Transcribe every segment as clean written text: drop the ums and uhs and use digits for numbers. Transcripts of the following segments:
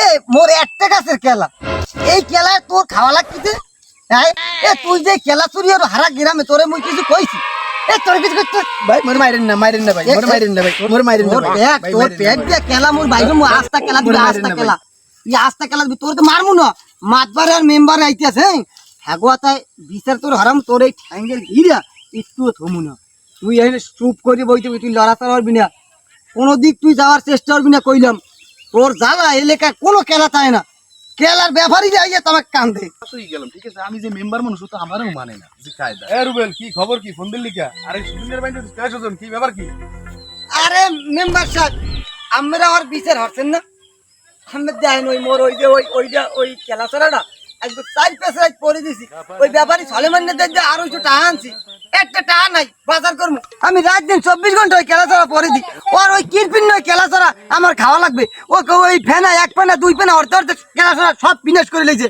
এ মোর একটা গাছের কেলা, এই কেলায় তোর খাওয়া লাগছে। হ্যাঁ এ তুই যে কেলা চুরি আর হারা গ্রামে তোরে মুই কিছু কইছি? এ তোর কিছু ভাই মোর মাইরেন না ভাই মোর মাইরেন না ভাই মোর মাইরেন না ভাই তোর পেট দিয়ে কেলা মোর বাইরে মু আস্তা কেলা দিবি, আস্তা কেলা ই আস্তা কেলা দিবি, তোর তো মারমু না। মাতবার আর মেম্বার আইতেছে হ্যাগোয়াতায় বিচার তোর হারাম, তোর এই ঠ্যাঙ্গেল ঘিরা একটুও থমু না। তুই এখানে চুপ করে বইতে তুই লড়াচড়া পারবি না, কোনো দিক তুই যাওয়ার চেষ্টা করবি না। কইলাম তোর জ্বালা এলাকায় কোনো কেলা চায় না, কেলার ব্যাপারই যাইয়া তোমাকে কান্দে। গেলাম ঠিক আছে, আমি যে মেম্বার মানুষ তো আমারও মানে না যে কায়দা। এ রুবেল কি খবর, কি ফোন দিলি কা? আরে সুদিনের বাইরে কেসজন কি ব্যাপার কি? আরে মেম্বার সাহেব আমরা আর বিচার হচ্ছেন না, আমরা দেখেন ওই মোর ওই যে ওই কেলা চড়াটা একদম চার পেছায় পরে দিছি। ওই ব্যাপারী সলেমান দেখে আরো একটু টাকা আনছি, একটা টাকা নাই বাজার করবো। আমি রাত দিন 24 ঘন্টা ওই কেলা চড়া পরে দিই। ওর ওই কিরপিন নয় কেলা চড়া আমার খাওয়া লাগবে। ওকে ওই ফেনা এক ফেনা দুই ফেনা অর্ধ অর্ধ কেলা চড়া সব ফিনিশ করে লেগেছে।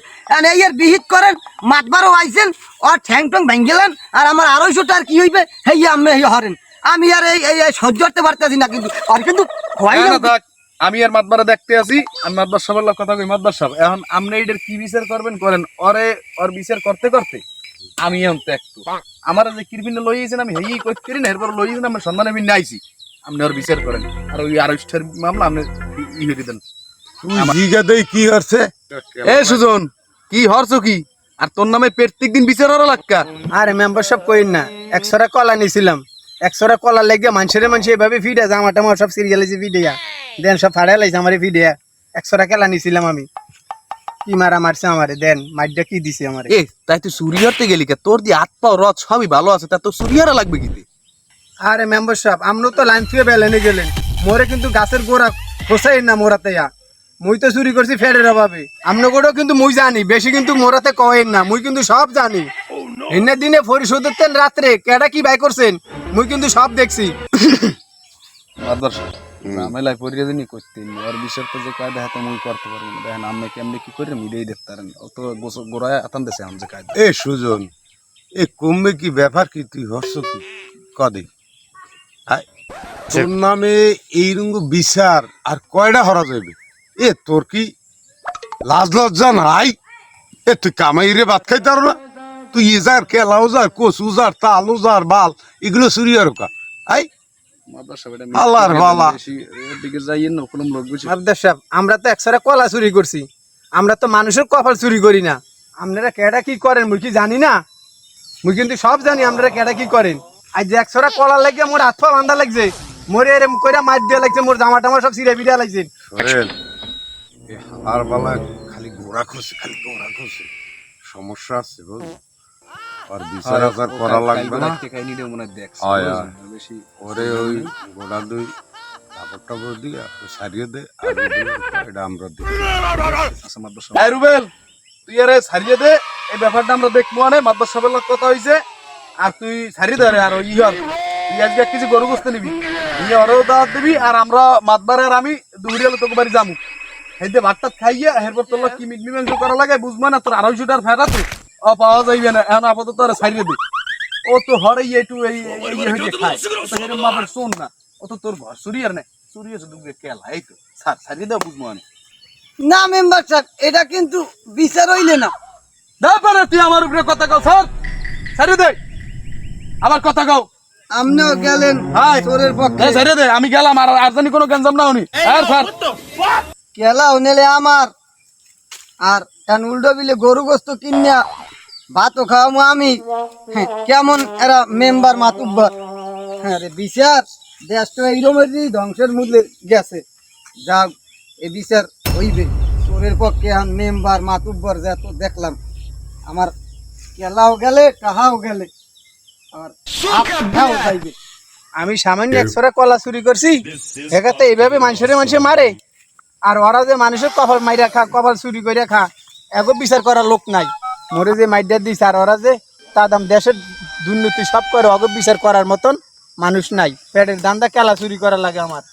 এই আর বিহিত করেন মাতবারও আইছেন, ওর ঠ্যাং ট্যাং ভেঙ্গেলেন আর আমার 250 আর কি হইবে হেই আমি হরেন। আমি আর এই সহ্য করতে পারতেছি না, কিন্তু আর কিন্তু হয় না। আমি আর মাতবারে দেখতে আছি, আমি মাতবার সাহেবের কথা কই। মাতবার সাহেব এখন আপনি এটার কি বিচার করবেন করেন, ওর বিচার করতে করতে আমি এখন তো একটু আমার যে কিরপিনে লই আইছেন আমি হেই কইতে করি না, এরপর লই আইছেন আমার সন্ধানে আমি আইছি। আপনি ওর বিচার করেন আর ওই 250 মামলা আপনি ই হইতে দেন। জিগাদেই কি হচ্ছে? এ সুজন কি হরছো কি? আর তোর নামে প্রত্যেক দিন বিচার হওয়া লাগকা? আরে মেম্বারশিপ কইন না, 100 কলা নিছিলাম, 100 কলা লেগে মানুষ এভাবে ফিডে জামা টামা সব সিরিয়ালাইজে ফিডিয়া দেন, সব ফাড়া লাইছে আমারে ফিডিয়া। 100 কেলা নিছিলাম আমি, কি মারা মারছে আমারে, দেন মাইডটা কি দিছে আমারে। এ তাই তুই চুরি হতে গেলি কে? তোর দিয়ে হাত পাও রথ সবই ভালো আছে, তা তোর চুরি হারা লাগবে কি? আরে মেম্বারশিপ আমনো তো লাইন থুয়ে বেলেনে গেলেন, মোরে কিন্তু গাছের গোড়া খোসাই না মোরাতে। মুই তো চুরি করছি ফেরের অভাবে, আমনগোড়ও কিন্তু মুই জানি বেশি, কিন্তু মোরাতে কয়েন না, মুই কিন্তু সব জানি। এনে দিনে পরিশোধের তেন রাত্রে কেডা কি বাই করছেন মুই কিন্তু সব দেখছি। ঝামেলায় পড়িয়ে দিনই করতে আর বিচার তো যে কায়দা হাতে মুই করতে পারবো না। দেখেন আমি কেমনি কি করে মিলেই দেখতে পারেন, অত গোড়ায় আতান দেশে আমি যে কায়দা। এ সুজন, এ কমবে কি ব্যাপার কি? তুই হর্ষ কি কদে? তোর নামে এইরকম বিচার আর কয়টা হরা যাবে? এ তোর কি লাজ লজ্জা নাই? এ তুই কামাইরে ভাত খাইতে পারো না? তুই ইজার কেলাও যার কচু যার তালু যার বাল এগুলো চুরি আর কা আই আল্লাহর বালা। মাদ্রাসাব আমরা তো 100 কলা চুরি করছি, আমরা তো মানুষের কপাল চুরি করি না। আপনারা কেডা কি করেন মুই কি জানি না? মুই কিন্তু সব জানি আপনারা কেডা কি করেন। আজ যে 100 কলা লাগে মোর হাত পা বান্ধা লাগছে, মোরে এরম কইরা মার দিয়া লাগছে, মোর জামা টামা সব ছিঁড়ে বিড়া লাগছে। শোনেন, এ হালার বালা খালি গোড়া খুঁজছে, খালি গোড়া খুঁজছে, সমস্যা আছে বুঝলি? আর বিচার আচার করা লাগবে না। ওরে ওই গোড়া দুই কাপড় টাপড় দিয়ে সারিয়ে দে, আর এটা আমরা দিই। রুবেল তুই আরে ছাড়িয়ে দে, এই ব্যাপারটা আমরা দেখবো। মানে মাদ্রাস সাহেবের কথা হয়েছে, আর তুই ছাড়িয়ে দে। আর ওই তুই আজকে কিছু গরু গোস্ত নিবি, তুই ওরও দাওয়াত দিবি, আর আমরা মাতবারে আর আমি দুপুরে তোকে বাড়ি যাবো। হেঁটে ভাতটা খাইয়ে এরপর তোর কি মিট মিমাংস করা লাগে বুঝবো না। তোর 250 ফেরা তো পাওয়া যাইবে না এখন, আপাতত আর ছাড়িয়ে দে। ও তো হরে একটু এই হইতে খায়, মাপের শোন না। ও তো তোর ঘর চুরি আর নেই, চুরি আছে দুপুরে কেলা। এই তো ছাড়িয়ে দেওয়া বুঝবো না। না মেম্বার সাহেব এটা কিন্তু বিচার হইলে না। তারপরে তুই আমার উপরে কথা কও, স্যার ছাড়িয়ে দে, আবার কথা কও। আপনিও গেলেন চোরের পক্ষে, ছাড়িয়ে দে। আমি গেলাম, আর জানি কোনো গঞ্জাম না উনি। স্যার কেলা নেলে আমার আর কান উল্টো বিলে গরু গোস্ত কিনিয়া ভাতও খাওয়াবো আমি। হ্যাঁ, কেমন এরা মেম্বার মাতুব্বর। হ্যাঁ রে বিচার দেশটা এইরকমের ধ্বংসের মূল্যে গেছে। যা এ বিচার হইবে চোরের পক্ষে। এখন মেম্বার মাতুব্বর যা তো দেখলাম, আমার কেলাও গেলে কাহাও গেলে আর আপনাও খাইবে। আমি সামান্য 100 কলা চুরি করছি, একাতে এইভাবে মানুষে মারে। আর ওরা যে মানুষের কপাল মাইরা খা, কপাল চুরি করে খা, এগো বিচার করার লোক নাই। মোরে যে মাইডার দিছে আর ওরা যে তার দাম দেশের দুর্নীতি সব করে, অগ বিচার করার মতন মানুষ নাই। পেটের দান্দা কেলা চুরি করা লাগে আমার।